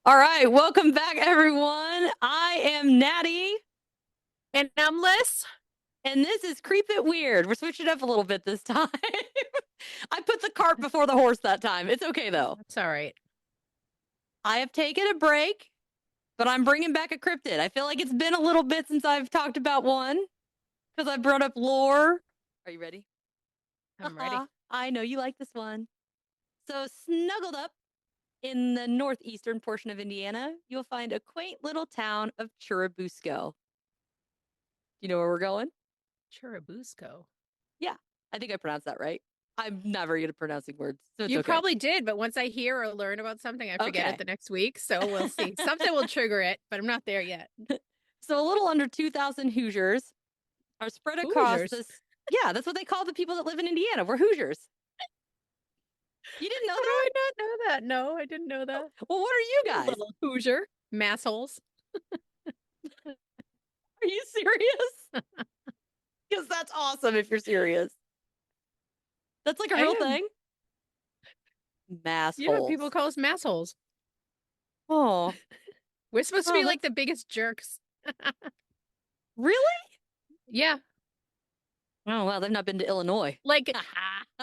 All right, welcome back, everyone. I am Natty, And I'm Liz. and this is Creep It Weird. We're switching it up a little bit this time. I put the cart before the horse that time. It's okay, though. That's all right. I have taken a break, but I'm bringing back a cryptid. I feel like it's been a little bit since I've talked about one because I brought up lore. Are you ready? I'm ready. I know you like this one. So, snuggled up in the northeastern portion of Indiana, you'll find a quaint little town of Churubusco. You know where we're going? Churubusco. Yeah, I think I pronounced that right. I'm not very good at pronouncing words, so it's You okay. probably did, but once I hear or learn about something, I forget it the next week. So we'll see. Something will trigger it, but I'm not there yet. So a little under 2,000 Hoosiers are spread across Hoosiers. this. Yeah, that's what they call the people that live in Indiana. We're Hoosiers. You didn't know How do that? I not know that? No, I didn't know that. Well, what are you guys? Little Hoosier. Massholes. Are you serious? Because that's awesome if you're serious. That's like a real thing. Mass Yeah, holes. people call us massholes. Oh, We're supposed to be like the biggest jerks. Really? Yeah. Oh, well, they've not been to Illinois. Like,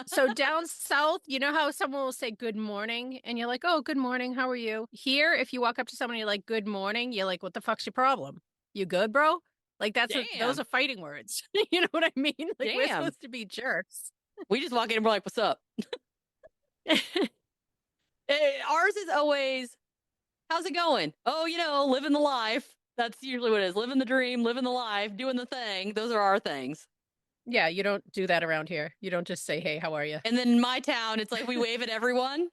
so down south, you know how someone will say good morning and you're like, oh, good morning. How are you? Here, if you walk up to someone, you're like, good morning. You're like, what the fuck's your problem? You good, bro? Like, those are fighting words. You know what I mean? Like, we're supposed to be jerks. We just walk in and we're like, what's up? Ours is always, how's it going? Oh, living the life. That's usually what it is. Living the dream, living the life, doing the thing. Those are our things. Yeah, you don't do that around here. You don't just say, hey, how are you? And then in my town, it's like we wave at everyone.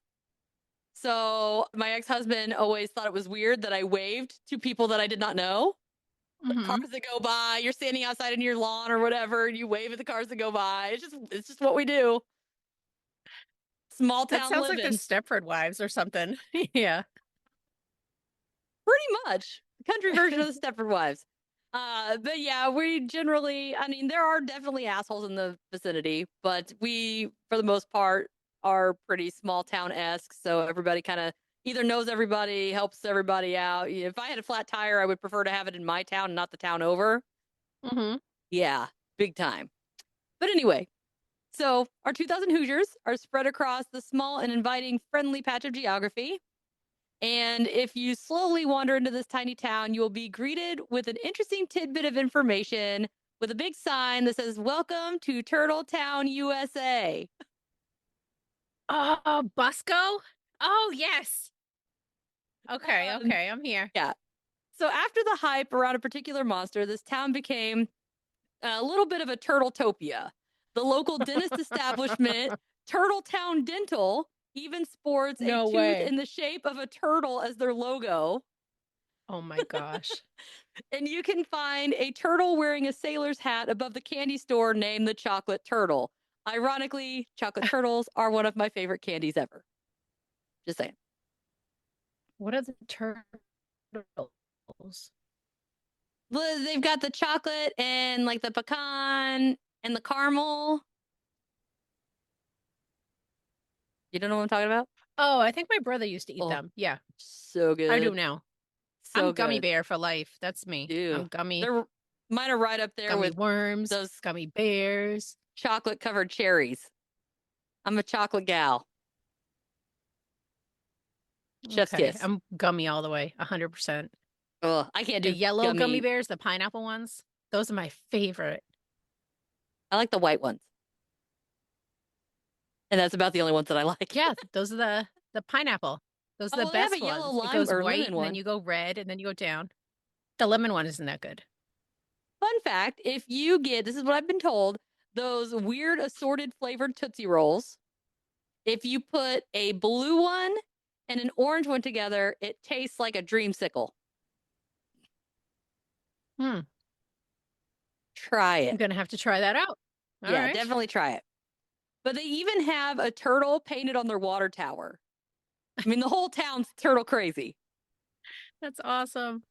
So my ex-husband always thought it was weird that I waved to people that I did not know. Mm-hmm. Cars that go by, you're standing outside in your lawn or whatever, and you wave at the cars that go by. It's just what we do. Small town that sounds living. Like the Stepford Wives or something. Yeah. Pretty much. The country version of the Stepford Wives. But yeah, we generally, there are definitely assholes in the vicinity, but we, for the most part, are pretty small town-esque. So everybody kind of either knows everybody, helps everybody out. If I had a flat tire, I would prefer to have it in my town, not the town over. Mm-hmm. Yeah, big time. But anyway, so our 2,000 Hoosiers are spread across the small and inviting friendly patch of geography. And if you slowly wander into this tiny town, you will be greeted with an interesting tidbit of information with a big sign that says, "Welcome to Turtle Town, USA." Oh, Busco? Oh, yes. Okay, I'm here. Yeah. So after the hype around a particular monster, this town became a little bit of a turtletopia. The local dentist establishment, Turtle Town Dental, even sports a tooth in the shape of a turtle as their logo. Oh my gosh. And you can find a turtle wearing a sailor's hat above the candy store named the Chocolate Turtle. Ironically, chocolate turtles are one of my favorite candies ever. Just saying. What are the turtles? They've got the chocolate and like the pecan and the caramel. You don't know what I'm talking about? Oh, I think my brother used to eat them. Yeah. So good. I do now. So I'm gummy bear for life. That's me. Ew. I'm gummy. Mine are right up there gummy with worms, those gummy bears, chocolate covered cherries. I'm a chocolate gal. Chef's kiss. I'm gummy all the way, 100%. Oh, I can't do the yellow gummy bears, the pineapple ones. Those are my favorite. I like the white ones. And that's about the only ones that I like. Yeah, those are the pineapple. Those are the best ones. Yellow lime it goes or white, lemon one. and then you go red, and then you go down. The lemon one isn't that good. Fun fact, if you get, this is what I've been told, those weird assorted flavored Tootsie Rolls, if you put a blue one and an orange one together, it tastes like a dreamsicle. Try it. I'm going to have to try that out. All right. Definitely try it. But they even have a turtle painted on their water tower. The whole town's turtle crazy. That's awesome.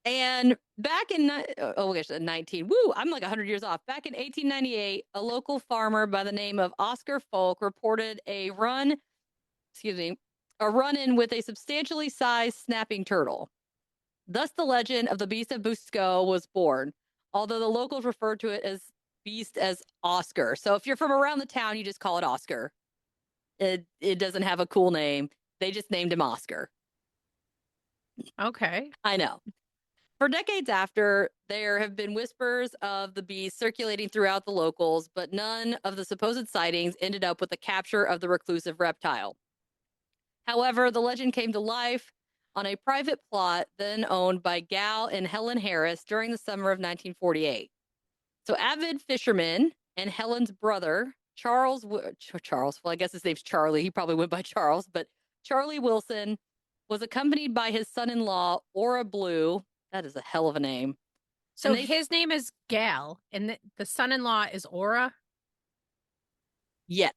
And back in, 19, I'm like 100 years off. Back in 1898, a local farmer by the name of Oscar Folk reported a run a run-in with a substantially sized snapping turtle. Thus, the legend of the Beast of Busco was born, although the locals refer to it as beast as Oscar. So if you're from around the town, you just call it Oscar. It doesn't have a cool name. They just named him Oscar. Okay. I know. For decades after, there have been whispers of the beast circulating throughout the locals, but none of the supposed sightings ended up with the capture of the reclusive reptile. However, the legend came to life on a private plot then owned by Gal and Helen Harris during the summer of 1948. So, avid fishermen and Helen's brother, Charles, well, I guess his name's Charlie. He probably went by Charles, but Charlie Wilson was accompanied by his son in law, Ora Blue. That is a hell of a name. So And they, his name is Gal, and the son-in-law is Aura. yes.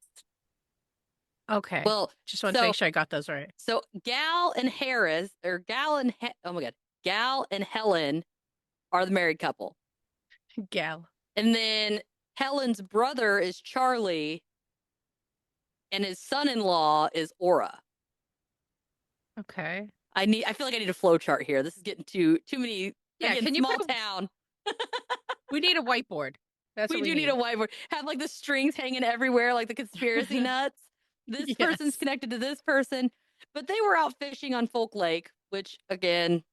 Okay. Well, Just want to so make sure I got those right. so Gal and Harris, or oh my God, Gal and Helen are the married couple. Gal. And then Helen's brother is Charlie, and his son-in-law is Aura. Okay. I feel like I need a flow chart here. This is getting too many. Yeah, Again, can you small put town. we need a whiteboard. That's We what we do need a whiteboard. Have like the strings hanging everywhere, like the conspiracy nuts. This person's Yes. connected to this person. But they were out fishing on Folk Lake, which again,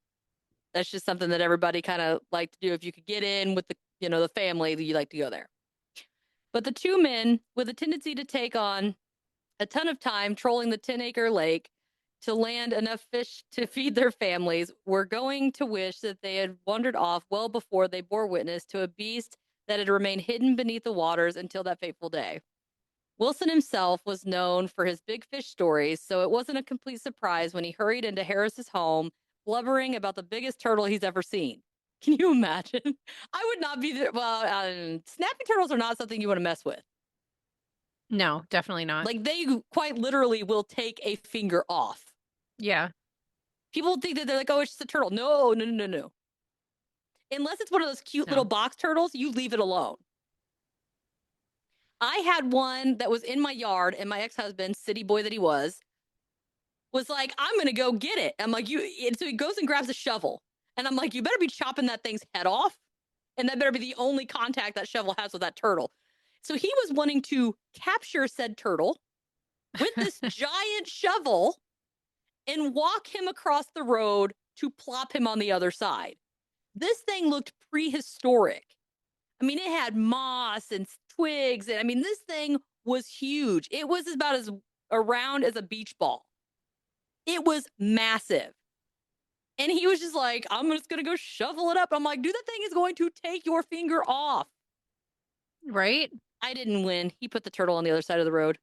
that's just something that everybody kind of like to do. If you could get in with the family, that you like to go there. But the two men, with a tendency to take on a ton of time trolling the 10-acre lake to land enough fish to feed their families, were going to wish that they had wandered off well before they bore witness to a beast that had remained hidden beneath the waters until that fateful day. Wilson himself was known for his big fish stories, so it wasn't a complete surprise when he hurried into Harris's home, blubbering about the biggest turtle he's ever seen. Can you imagine? I would not be there. Well, snapping turtles are not something you want to mess with. No, definitely not. Like, they quite literally will take a finger off. Yeah. People think that they're like, oh, it's just a turtle. No, no, no, no, no. Unless it's one of those cute little No. box turtles, you leave it alone. I had one that was in my yard, and my ex-husband, city boy that he was like, I'm going to go get it. I'm like, so he goes and grabs a shovel. And I'm like, you better be chopping that thing's head off. And that better be the only contact that shovel has with that turtle. So he was wanting to capture said turtle with this giant shovel and walk him across the road to plop him on the other side. This thing looked prehistoric. I mean, it had moss and twigs. And I mean, this thing was huge. It was about as around as a beach ball. It was massive. And he was just like, I'm just going to go shovel it up. I'm like, dude, that thing is going to take your finger off. Right? I didn't win. He put the turtle on the other side of the road.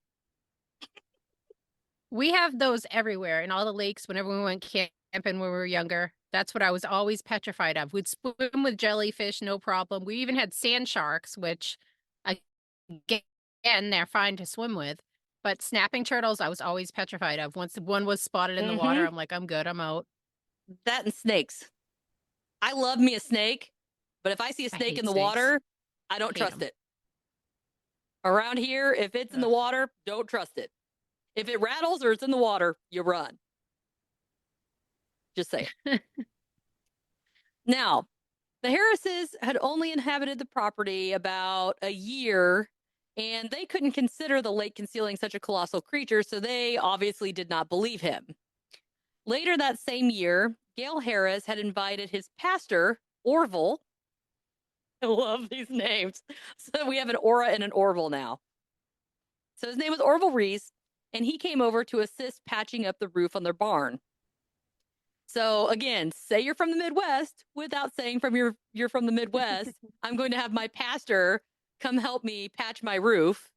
We have those everywhere in all the lakes whenever we went camping when we were younger. That's what I was always petrified of. We'd swim with jellyfish, no problem. We even had sand sharks, which, again, they're fine to swim with. But snapping turtles, I was always petrified of. Once one was spotted in the water, I'm like, I'm good, I'm out. That and snakes. I love me a snake, but if I see a I snake hate in the snakes. water, I don't Hate trust 'em. it. Around here, if it's in the Ugh. water, don't trust it. If it rattles or it's in the water, you run. Just say it. Now, the Harrises had only inhabited the property about a year, and they couldn't consider the lake concealing such a colossal creature, so they obviously did not believe him. Later that same year, Gail Harris had invited his pastor, Orville. I love these names. So we have an Aura and an Orville now. So his name was Orville Reese, and he came over to assist patching up the roof on their barn. So again, say you're from the Midwest without saying you're from the Midwest. I'm going to have my pastor come help me patch my roof.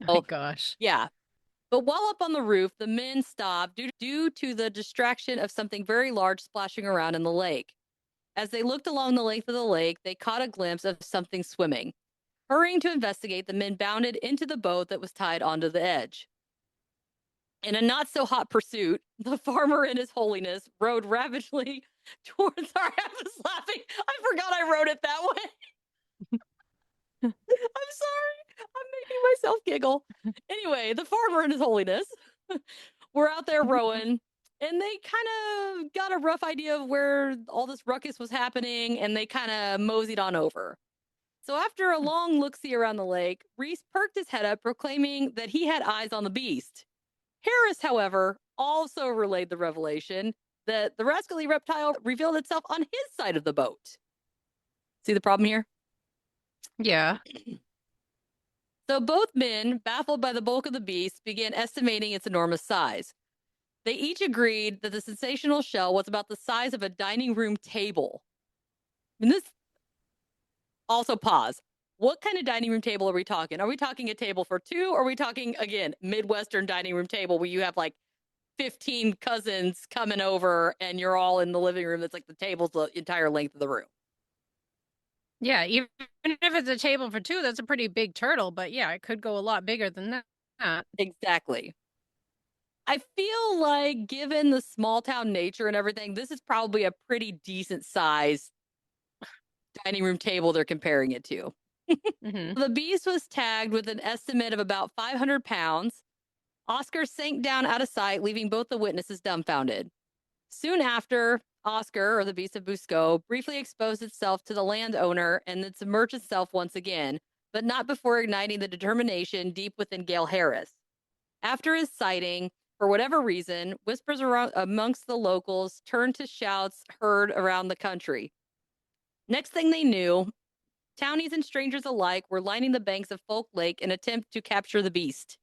Oh my gosh. Yeah. But while up on the roof, the men stopped due to the distraction of something very large splashing around in the lake. As they looked along the length of the lake, they caught a glimpse of something swimming. Hurrying to investigate, the men bounded into the boat that was tied onto the edge. In a not so hot pursuit, the farmer and his holiness rowed ravagely towards our. I was laughing. I forgot I wrote it that way. I'm sorry. I'm making myself giggle. Anyway, the farmer and his holiness were out there rowing, and they kind of got a rough idea of where all this ruckus was happening, and they kind of moseyed on over. So after a long look-see around the lake, Reese perked his head up, proclaiming that he had eyes on the beast. Harris, however, also relayed the revelation that the rascally reptile revealed itself on his side of the boat. See the problem here? Yeah. So both men, baffled by the bulk of the beast, began estimating its enormous size. They each agreed that the sensational shell was about the size of a dining room table. And this also pause. What kind of dining room table are we talking? Are we talking a table for two? Or are we talking, again, Midwestern dining room table where you have like 15 cousins coming over and you're all in the living room that's like the table's the entire length of the room? Yeah, even if it's a table for two, that's a pretty big turtle, but yeah, it could go a lot bigger than that. Exactly. I feel like, given the small town nature and everything, this is probably a pretty decent size dining room table they're comparing it to. Hmm. The beast was tagged with an estimate of about 500 pounds. Oscar sank down out of sight, leaving both the witnesses dumbfounded. Soon after, Oscar, or the beast of Busco, briefly exposed itself to the landowner and then submerged itself once again, but not before igniting the determination deep within Gail Harris. After his sighting, for whatever reason, whispers amongst the locals turned to shouts heard around the country. Next thing they knew, townies and strangers alike were lining the banks of Folk Lake in an attempt to capture the beast.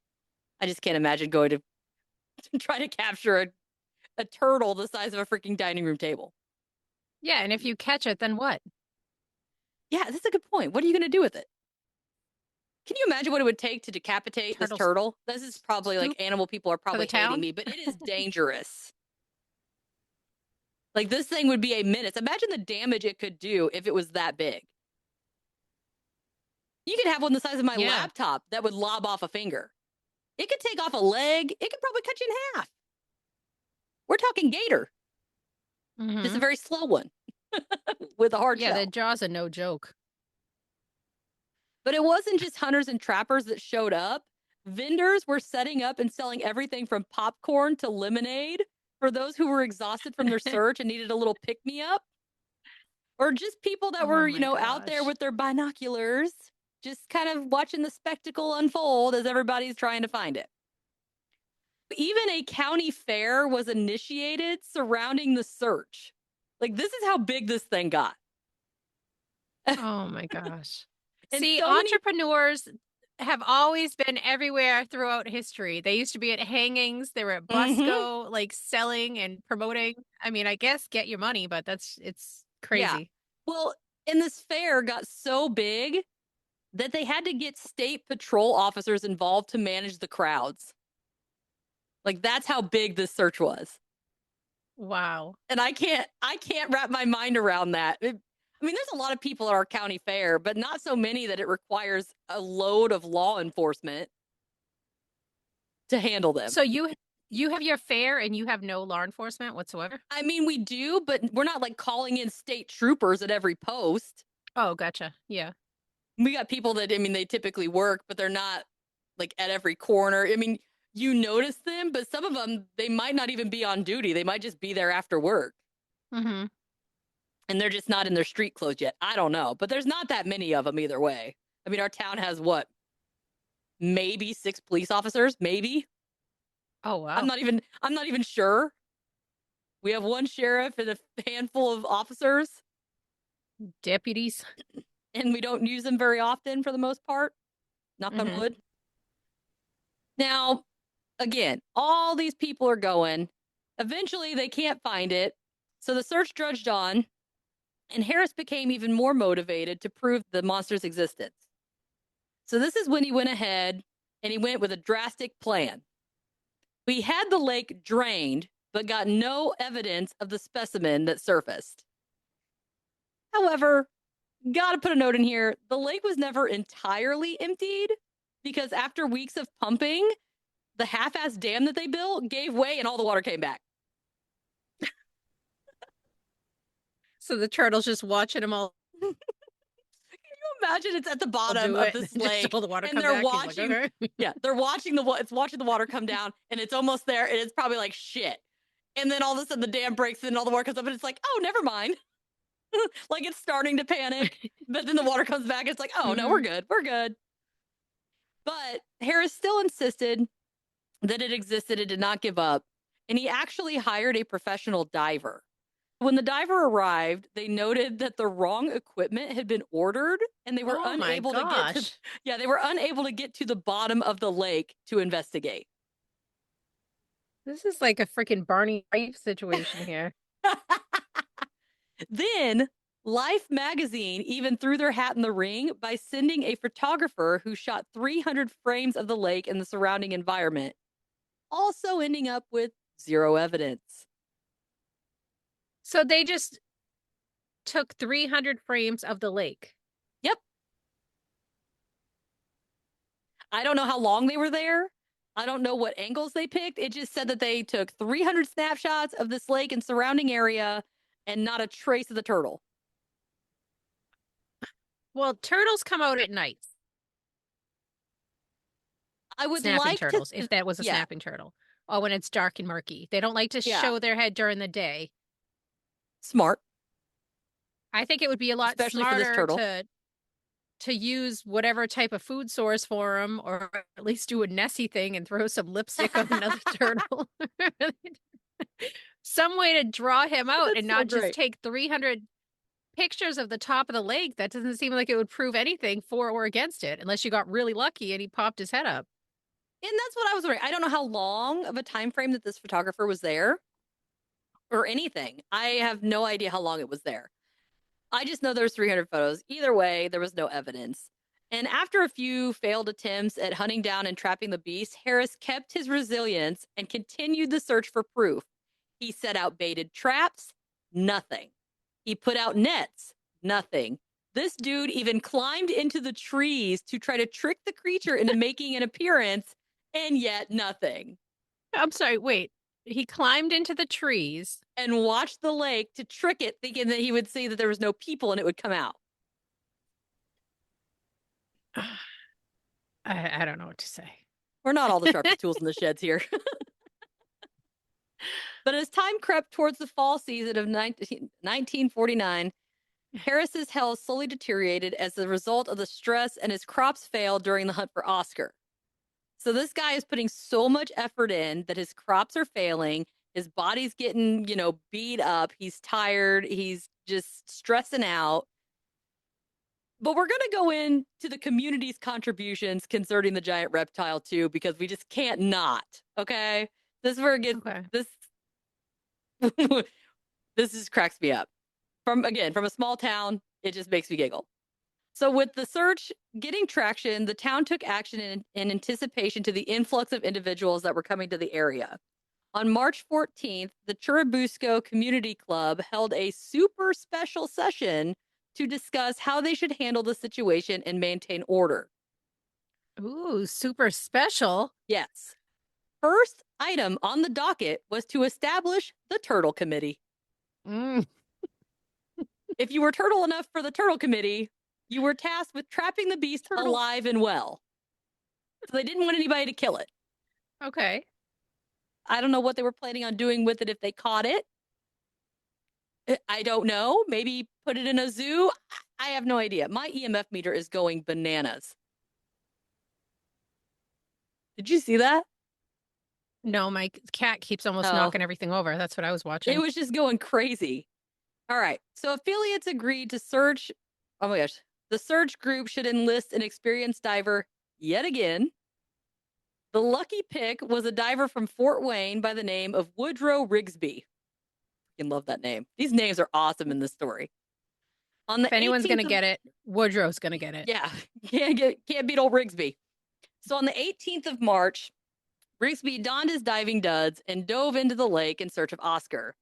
I just can't imagine going to try to capture a turtle the size of a freaking dining room table. Yeah, and if you catch it, then what? Yeah, that's a good point. What are you going to do with it? Can you imagine what it would take to decapitate this Turtle turtle? This is probably like soup animal people are for the probably hating town? me, but it is dangerous. Like this thing would be a menace. Imagine the damage it could do if it was that big. You could have one the size of my Yeah. laptop that would lob off a finger. It could take off a leg. It could probably cut you in half. We're talking gator, just a Hmm. very slow one with a hard Yeah, the shell. jaws are no joke. But it wasn't just hunters and trappers that showed up. Vendors were setting up and selling everything from popcorn to lemonade for those who were exhausted from their search and needed a little pick me up, or just people that Oh were, my out there gosh. with their binoculars, just kind of watching the spectacle unfold as everybody's trying to find it. Even a county fair was initiated surrounding the search. Like, this is how big this thing got. Oh my gosh. And See, so many. entrepreneurs have always been everywhere throughout history. They used to be at hangings, they were at Mhm. Busco, like selling and promoting. I mean, I guess get your money, but it's Yeah. crazy. Well, and this fair got so big that they had to get state patrol officers involved to manage the crowds. Like, that's how big this search was. Wow. And I can't wrap my mind around that. I mean, there's a lot of people at our county fair, but not so many that it requires a load of law enforcement to handle them. So you have your fair and you have no law enforcement whatsoever? I mean, we do, but we're not like calling in state troopers at every post. Oh, gotcha. Yeah. We got people that, I mean, they typically work, but they're not like at every corner. I mean, you notice them, but some of them, they might not even be on duty. They might just be there after work Mm-hmm. and they're just not in their street clothes yet. I don't know, but there's not that many of them either way. I mean, our town has what, maybe 6 police officers, maybe. Oh, wow. I'm not even sure. We have one sheriff and a handful of officers, Deputies. and we don't use them very often for the most part. Knock on Mm-hmm. wood. Now, again, all these people are going. Eventually, they can't find it. So the search drudged on, and Harris became even more motivated to prove the monster's existence. So this is when he went ahead and he went with a drastic plan. We had the lake drained, but got no evidence of the specimen that surfaced. However, gotta put a note in here, the lake was never entirely emptied because after weeks of pumping, the half-ass dam that they built gave way and all the water came back. So the turtle's just watching them all. Can you imagine it's at the I'll bottom do of it. this Just lake all the water and come they're back. He's like, watching. okay. Yeah, they're watching it's watching the water come down and it's almost there and it's probably like shit. And then all of a sudden the dam breaks and all the water comes up and it's like, oh, never mind. Like it's starting to panic, but then the water comes back. It's like, oh, no, we're good. We're good. But Harris still insisted that it existed and did not give up. And he actually hired a professional diver. When the diver arrived, they noted that the wrong equipment had been ordered and they were Oh my unable to get to gosh. they were unable to get to the bottom of the lake to investigate. This is like a freaking Barney Fife situation here. Then Life magazine even threw their hat in the ring by sending a photographer who shot 300 frames of the lake and the surrounding environment, also ending up with zero evidence. So they just took 300 frames of the lake. Yep. I don't know how long they were there. I don't know what angles they picked. It just said that they took 300 snapshots of this lake and surrounding area and not a trace of the turtle. Well, turtles come out at night. I would Snapping like to, turtles, if that was a yeah, snapping turtle. Or when it's dark and murky. They don't like to yeah, show their head during the day. smart, I think it would be a lot especially for this smarter turtle. to use whatever type of food source for them, or at least do a Nessie thing and throw some lipstick on another turtle. Some way to draw him out That's and so not just great. take 300 pictures of the top of the lake. That doesn't seem like it would prove anything for or against it, unless you got really lucky and he popped his head up. And that's what I was wondering. I don't know how long of a time frame that this photographer was there or anything. I have no idea how long it was there. I just know there's 300 photos. Either way, there was no evidence. And after a few failed attempts at hunting down and trapping the beast, Harris kept his resilience and continued the search for proof. He set out baited traps, nothing. He put out nets, nothing. This dude even climbed into the trees to try to trick the creature into making an appearance, and yet nothing. I'm sorry, wait. He climbed into the trees. And watched the lake to trick it, thinking that he would see that there was no people and it would come out. I don't know what to say. We're not all the sharpest tools in the sheds here. But as time crept towards the fall season of 1949, Harris's health slowly deteriorated as a result of the stress, and his crops failed during the hunt for Oscar. So this guy is putting so much effort in that his crops are failing. His body's getting, beat up. He's tired. He's just stressing out. But we're going to go into the community's contributions concerning the giant reptile too, because we just can't not. Okay. This is where it gets Okay. this. This just cracks me up. From a small town, it just makes me giggle. So, with the search getting traction, the town took action in anticipation to the influx of individuals that were coming to the area. On March 14th, the Churubusco Community Club held a super special session to discuss how they should handle the situation and maintain order. Ooh, super special. Yes. First item on the docket was to establish the Turtle Committee. Mm. If you were turtle enough for the Turtle Committee, you were tasked with trapping the beast Turtle. alive and well. So they didn't want anybody to kill it. Okay. I don't know what they were planning on doing with it if they caught it. I don't know. Maybe put it in a zoo. I have no idea. My EMF meter is going bananas. Did you see that? No, my cat keeps almost Oh, knocking everything over. That's what I was it watching. was just going crazy. All right. So affiliates agreed to search. Oh my gosh. The search group should enlist an experienced diver yet again. The lucky pick was a diver from Fort Wayne by the name of Woodrow Rigsby. I love that name. These names are awesome in this story. On the If anyone's 18th gonna get it, Woodrow's gonna get it. yeah, can't beat old Rigsby. So on the 18th of March, Rigsby donned his diving duds and dove into the lake in search of Oscar.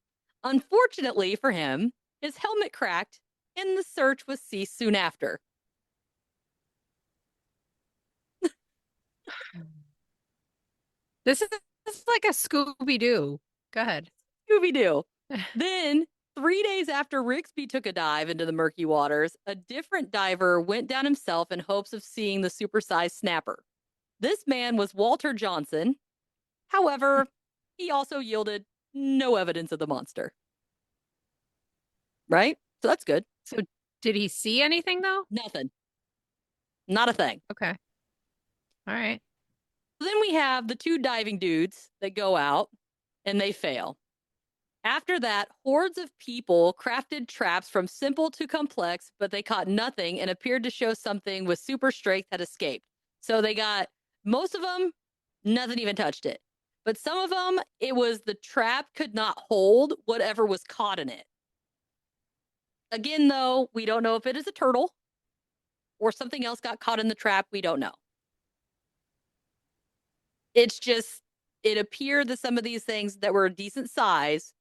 Unfortunately for him, his helmet cracked and the search was ceased soon after. This is like a Scooby Doo. Go ahead. Scooby Doo. Then 3 days after Rigsby took a dive into the murky waters, a different diver went down himself in hopes of seeing the supersized snapper. This man was Walter Johnson. However, he also yielded no evidence of the monster. Right? So that's good. So did he see anything though? Nothing. Not a thing. Okay. All right. Then we have the 2 diving dudes that go out and they fail. After that, hordes of people crafted traps from simple to complex, but they caught nothing and appeared to show something with super strength had escaped. So they got most of them, nothing even touched it. But some of them, it was the trap could not hold whatever was caught in it. Again, though, we don't know if it is a turtle or something else got caught in the trap. We don't know. It's just, it appeared that some of these things that were a decent size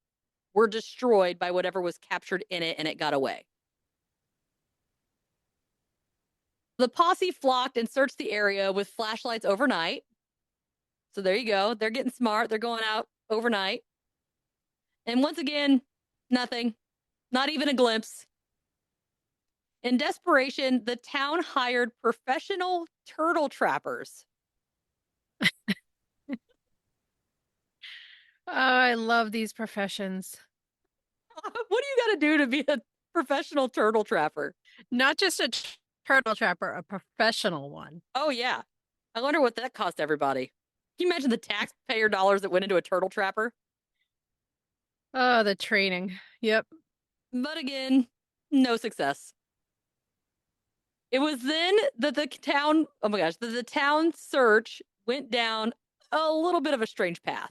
were destroyed by whatever was captured in it and it got away. The posse flocked and searched the area with flashlights overnight. So there you go. They're getting smart. They're going out overnight. And once again, nothing. Not even a glimpse. In desperation, the town hired professional turtle trappers. Oh, I love these professions. What do you got to do to be a professional turtle trapper? Not just a turtle trapper, a professional one. Oh, yeah. I wonder what that cost everybody. Can you imagine the taxpayer dollars that went into a turtle trapper? Oh, the training. Yep. But again, no success. It was then that the town, oh my gosh, the town search went down a little bit of a strange path.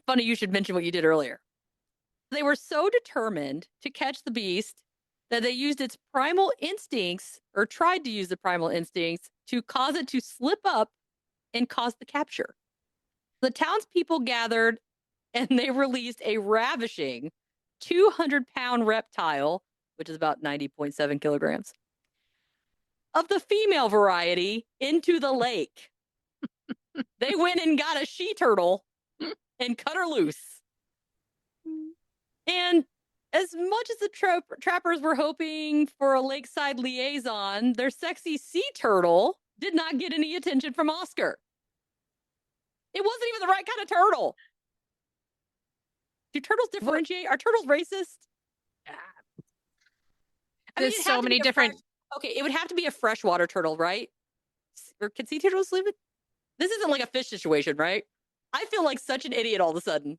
Funny you should mention what you did earlier. They were so determined to catch the beast that they used its primal instincts, or tried to use the primal instincts, to cause it to slip up and cause the capture. The townspeople gathered and they released a ravishing 200-pound reptile, which is about 90.7 kilograms, of the female variety into the lake. They went and got a she-turtle and cut her loose. And as much as the trappers were hoping for a lakeside liaison, their sexy sea turtle did not get any attention from Oscar. It wasn't even the right kind of turtle. Do turtles differentiate? Are turtles racist? There's so many different. Okay, it would have to be a freshwater turtle, right? Or can sea turtles live it? This isn't like a fish situation, right? I feel like such an idiot all of a sudden.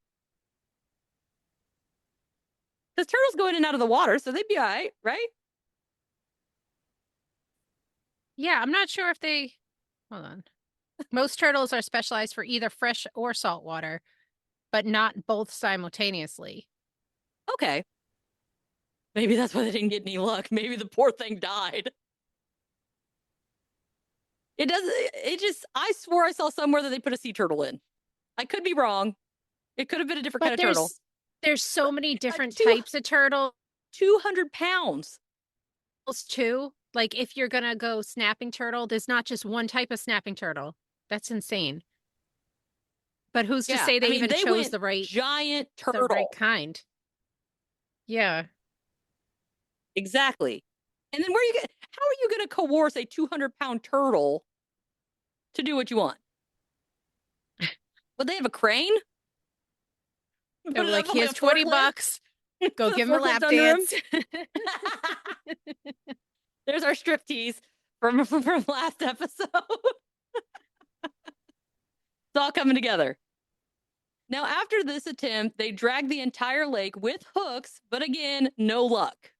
Because turtles go in and out of the water, so they'd be all right? Yeah, I'm not sure if they. Hold on. Most turtles are specialized for either fresh or salt water, but not both simultaneously. Okay. Maybe that's why they didn't get any luck. Maybe the poor thing died. I swore I saw somewhere that they put a sea turtle in. I could be wrong. It could have been a different kind of turtle. There's so many different types of turtle. 200 pounds. Too. Like if you're going to go snapping turtle, there's not just one type of snapping turtle. That's insane. But who's to say they chose the right giant turtle, the right kind? Yeah. Exactly. And then how are you going to coerce a 200-pound turtle to do what you want? Would they have a crane? They're like, here's $20. Go give him a lap dance. There's our striptease from last episode. It's all coming together. Now, after this attempt, they dragged the entire lake with hooks, but again, no luck.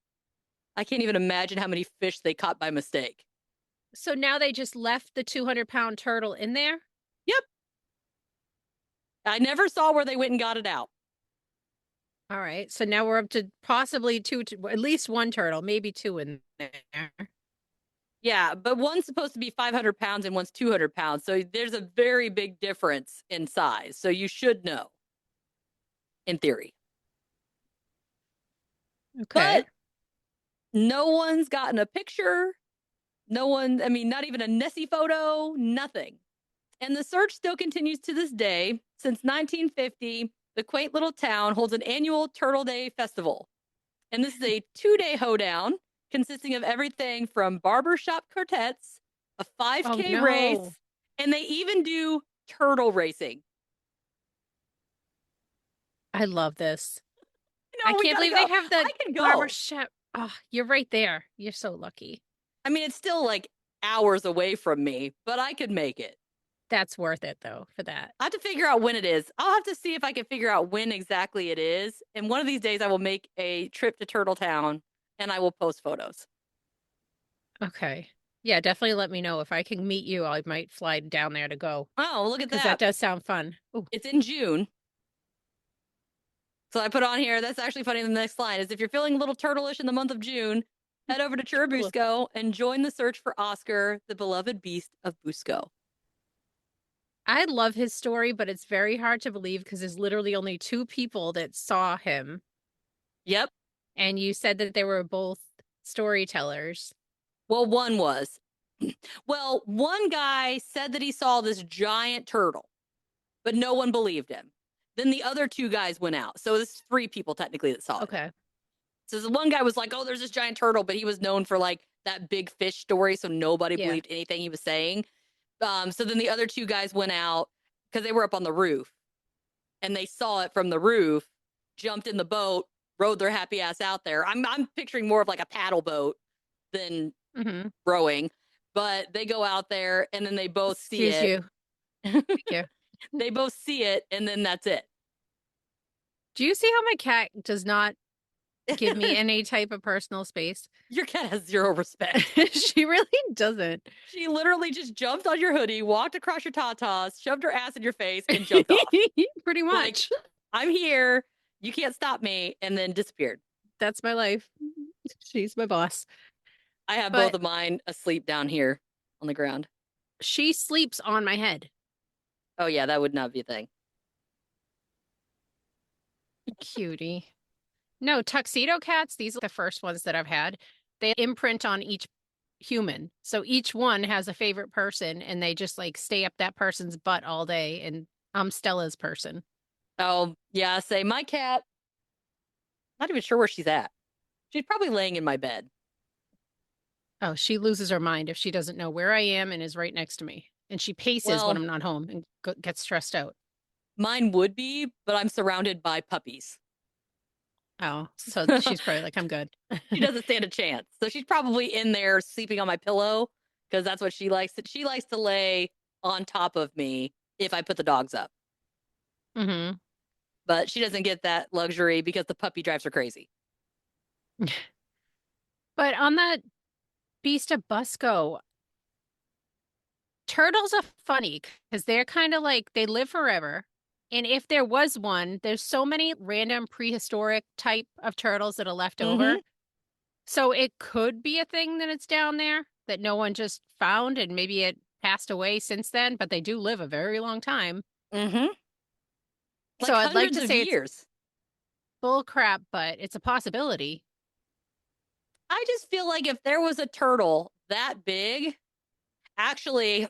I can't even imagine how many fish they caught by mistake. So now they just left the 200-pound turtle in there? Yep. I never saw where they went and got it out. All right. So now we're up to possibly at least one turtle, maybe two in there. Yeah, but one's supposed to be 500 pounds and one's 200 pounds. So there's a very big difference in size. So you should know, in theory. Okay. But no one's gotten a picture. Not even a Nessie photo, nothing. And the search still continues to this day. Since 1950, the quaint little town holds an annual Turtle Day festival. And this is a 2-day hoedown consisting of everything from barbershop quartets, a Oh 5K no. race, and they even do turtle racing. I love this. I No, we can't gotta believe they go. have the I can go. barbershop. Oh, you're right there. You're so lucky. I mean, it's still like hours away from me, but I could make it. That's worth it though for that. I have to figure out when it is. I'll have to see if I can figure out when exactly it is. And one of these days, I will make a trip to Turtle Town and I will post photos. Okay. Yeah, definitely let me know if I can meet you. I might fly down there to go Oh, look at because that that. does sound fun. Oh, It's in June. So I put on here, that's actually funny. The next line is if you're feeling a little turtleish in the month of June, head over to cool. Churubusco and join the search for Oscar, the beloved beast of Busco. I love his story, but it's very hard to believe because there's literally only two people that saw him. Yep. And you said that they were both storytellers. Well, one was. Well, one guy said that he saw this giant turtle, but no one believed him. Then the other two guys went out. So this is 3 people technically that saw it. Okay. So the one guy was like, "Oh, there's this giant turtle," but he was known for like that big fish story, so nobody Yeah. believed anything he was saying. So then the other 2 guys went out because they were up on the roof and they saw it from the roof, jumped in the boat, rowed their happy ass out there. I'm picturing more of like a paddle boat than Mm-hmm. rowing, but they go out there and then they both see Excuse it. you. Thank you. They both see it and then that's it. Do you see how my cat does not give me any type of personal space? Your cat has 0 respect. She really doesn't. She literally just jumped on your hoodie, walked across your tatas, shoved her ass in your face, and jumped off. Pretty Like, much. I'm here. You can't stop me. And then disappeared. That's my life. She's my boss. I have both But of mine asleep down here on the ground. she sleeps on my head. Oh, yeah, that would not be a thing. Cutie. No, tuxedo cats, these are the first ones that I've had. They imprint on each human. So each one has a favorite person and they just like stay up that person's butt all day. And I'm Stella's person. Oh, yeah, say my cat, not even sure where she's at. She's probably laying in my bed. Oh, she loses her mind if she doesn't know where I am and is right next to me. And she paces when Well, I'm not home and gets stressed out. mine would be, but I'm surrounded by puppies. Oh, so she's probably like, I'm good. She doesn't stand a chance. So she's probably in there sleeping on my pillow because that's what she likes. She likes to lay on top of me if I put the dogs up. Mm-hmm. But she doesn't get that luxury because the puppy drives her crazy. But on that Beast of Busco, turtles are funny because they're kind of like they live forever. And if there was one, there's so many random prehistoric type of turtles that are left over. So it could be a thing that it's down there that no one just found and maybe it passed away since then, but they do live a very long time. Mm-hmm. Like So I'd like hundreds to of say it's years. bull crap, but it's a possibility. I just feel like if there was a turtle that big, actually,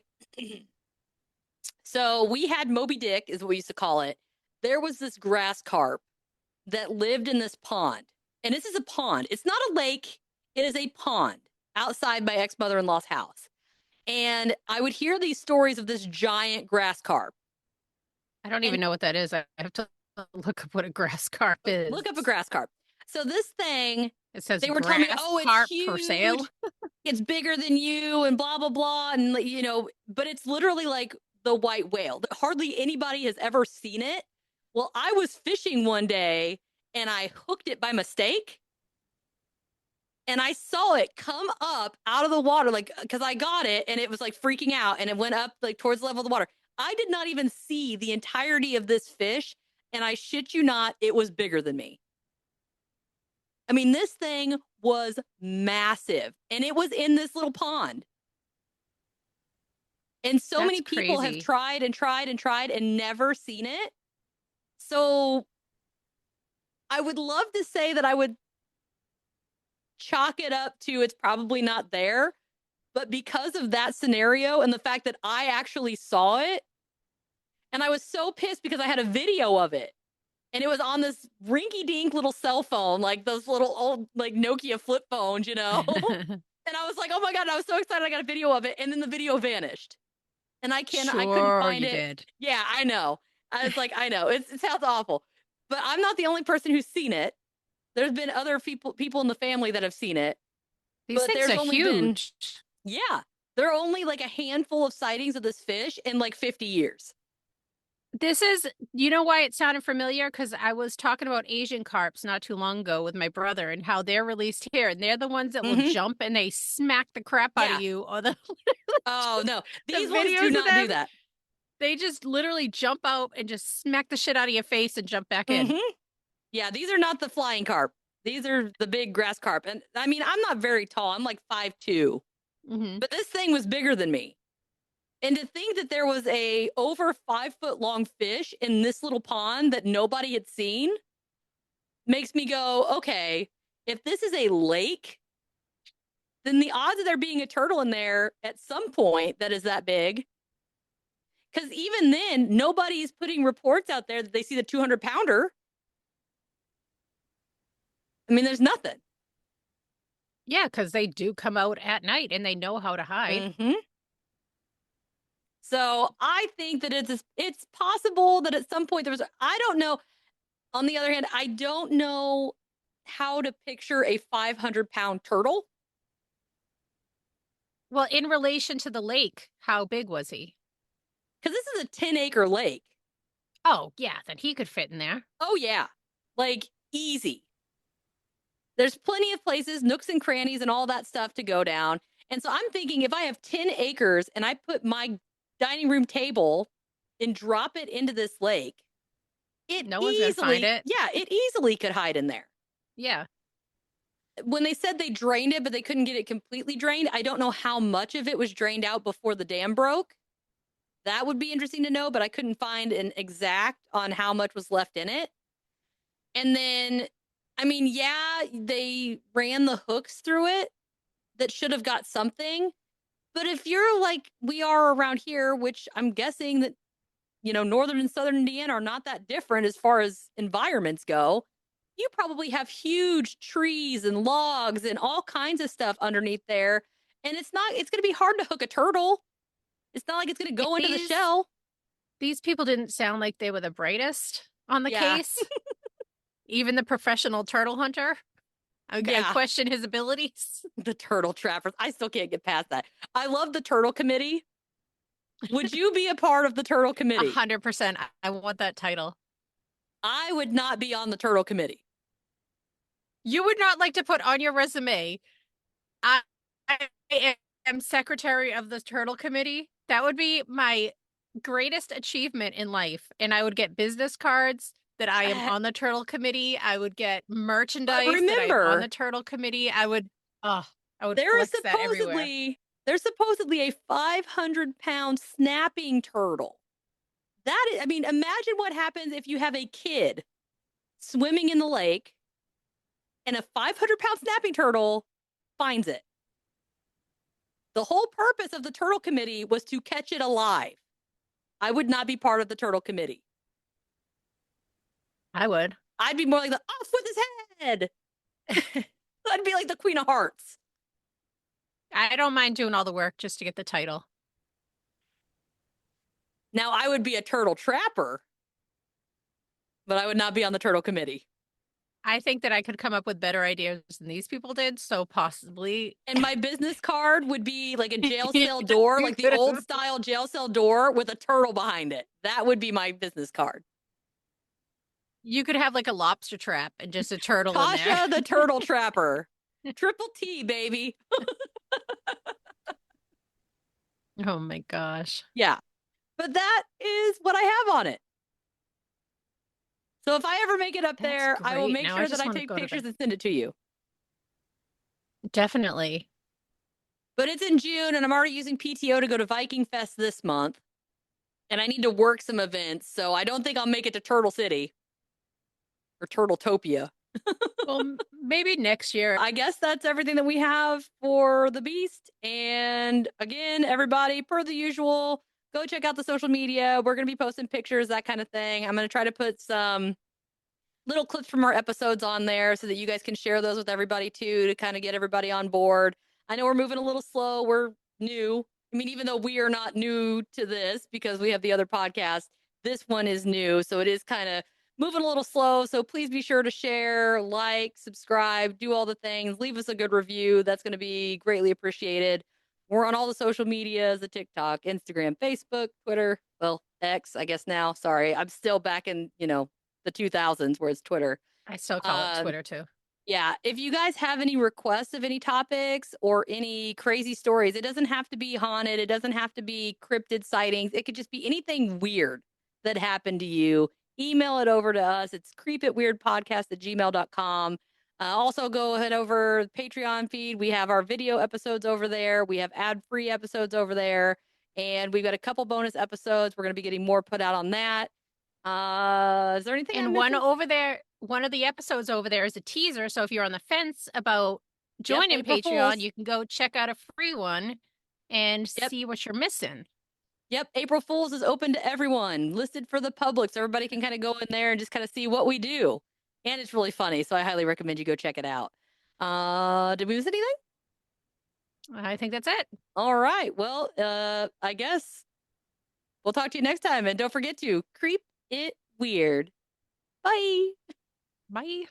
so we had Moby Dick, is what we used to call it. There was this grass carp that lived in this pond. And this is a pond. It's not a lake, it is a pond outside my ex mother in law's house. And I would hear these stories of this giant grass carp. I don't And even know what that is. I have to look up what a grass carp is. look up a grass carp. So this thing, It says they were telling me, grass oh, it's carp huge. for sale. It's bigger than you and blah, blah, blah. And, you know, but it's literally like the white whale. Hardly anybody has ever seen it. Well, I was fishing one day and I hooked it by mistake. And I saw it come up out of the water, like, because I got it and it was like freaking out and it went up like towards the level of the water. I did not even see the entirety of this fish. And I shit you not, it was bigger than me. I mean, this thing was massive and it was in this little pond. And so That's many people have crazy. tried and tried and tried and never seen it. So I would love to say that I would chalk it up to it's probably not there. But because of that scenario and the fact that I actually saw it, and I was so pissed because I had a video of it. And it was on this rinky-dink little cell phone, like those little old like Nokia flip phones, you know? And I was like, "Oh my god," I was so excited I got a video of it, and then the video vanished. And I couldn't Sure find you it. did. Yeah, I know. I was like, "I know. It sounds awful." But I'm not the only person who's seen it. There's been other people in the family that have seen it, These but things there's are only been huge. yeah, there are only like a handful of sightings of this fish in like 50 years. This is, you know why it sounded familiar? Because I was talking about Asian carps not too long ago with my brother and how they're released here. And they're the ones that will Mhm. jump and they smack the crap out of Yeah. you. Or the, Oh, no. the These ones do videos of not do them, that. they just literally jump out and just smack the shit out of your face and jump back in. Mhm. Yeah, these are not the flying carp. These are the big grass carp. And I mean, I'm not very tall. I'm like 5'2", Hmm. but this thing was bigger than me. And to think that there was a over 5 foot long fish in this little pond that nobody had seen makes me go, okay, if this is a lake, then the odds of there being a turtle in there at some point that is that big. Because even then, nobody's putting reports out there that they see the 200-pounder. I mean, there's nothing. Yeah, because they do come out at night and they know how to hide. Mm-hmm. So I think that it's possible that at some point there was. I don't know. On the other hand, I don't know how to picture a 500-pound turtle. Well, in relation to the lake, how big was he? Because this is a 10-acre lake. Oh, yeah, then he could fit in there. Oh yeah, like easy. There's plenty of places, nooks and crannies, and all that stuff to go down. And so I'm thinking if I have 10 acres and I put my dining room table and drop it into this lake, No one's gonna find it. it easily could hide in there. Yeah. When they said they drained it, but they couldn't get it completely drained, I don't know how much of it was drained out before the dam broke. That would be interesting to know, but I couldn't find an exact on how much was left in it. And then, I mean, yeah, they ran the hooks through it that should have got something. But if you're like we are around here, which I'm guessing that, northern and southern Indiana are not that different as far as environments go, you probably have huge trees and logs and all kinds of stuff underneath there. And it's going to be hard to hook a turtle. It's not like it's going to And go into the shell. these people didn't sound like they were the brightest on the Yeah. case. Even the professional turtle hunter. I Yeah. question his abilities. The turtle trappers. I still can't get past that. I love the turtle committee. Would you be a part of the turtle committee? 100%. I want that title. I would not be on the turtle committee. You would not like to put on your resume, I am secretary of the turtle committee. That would be my greatest achievement in life. And I would get business cards that I am on the turtle committee. I would get merchandise that I am on the turtle committee. I would flex that everywhere. There's supposedly a 500-pound snapping turtle. That is, I mean, imagine what happens if you have a kid swimming in the lake and a 500-pound snapping turtle finds it. The whole purpose of the turtle committee was to catch it alive. I would not be part of the turtle committee. I would. I'd be more like the off with his head. I'd be like the Queen of Hearts. I don't mind doing all the work just to get the title. Now, I would be a turtle trapper, but I would not be on the turtle committee. I think that I could come up with better ideas than these people did, so possibly. And my business card would be like a jail cell door, like the old style jail cell door with a turtle behind it. That would be my business card. You could have like a lobster trap and just a turtle in there. Tasha the turtle trapper. Triple T, baby. Oh my gosh. Yeah. But that is what I have on it. So if I ever make it up there, I will make sure that I take pictures and send it to you. Definitely. But it's in June and I'm already using PTO to go to Viking Fest this month. And I need to work some events. So I don't think I'll make it to Turtle City or Turtletopia. Well, maybe next year. I guess that's everything that we have for the Beast. And again, everybody, per the usual, go check out the social media. We're going to be posting pictures, that kind of thing. I'm going to try to put some little clips from our episodes on there so that you guys can share those with everybody too, to kind of get everybody on board. I know we're moving a little slow. We're new. I mean, even though we are not new to this because we have the other podcast, this one is new. So it is kind of moving a little slow. So please be sure to share, like, subscribe, do all the things, leave us a good review. That's going to be greatly appreciated. We're on all the social medias, the TikTok, Instagram, Facebook, Twitter, well, X, I guess now. Sorry. I'm still back in, the 2000s where it's Twitter. I still call it Um, Twitter too. yeah, if you guys have any requests of any topics or any crazy stories, it doesn't have to be haunted. It doesn't have to be cryptid sightings. It could just be anything weird that happened to you. Email it over to us. It's creepitweirdpodcast@gmail.com. Also, go ahead over the Patreon feed. We have our video episodes over there. We have ad-free episodes over there. And we've got a couple bonus episodes. We're going to be getting more put out on that. Is there anything I'm And one missing? over there, one of the episodes over there is a teaser. So if you're on the fence about Yep, joining April Patreon, Fools. you can go check out a free one and Yep. see what you're missing. Yep, April Fools is open to everyone, listed for the public, so everybody can kind of go in there and just kind of see what we do. And it's really funny, so I highly recommend you go check it out. Did we miss anything? I think that's it. All right. Well, I guess we'll talk to you next time. And don't forget to creep it weird. Bye. Bye.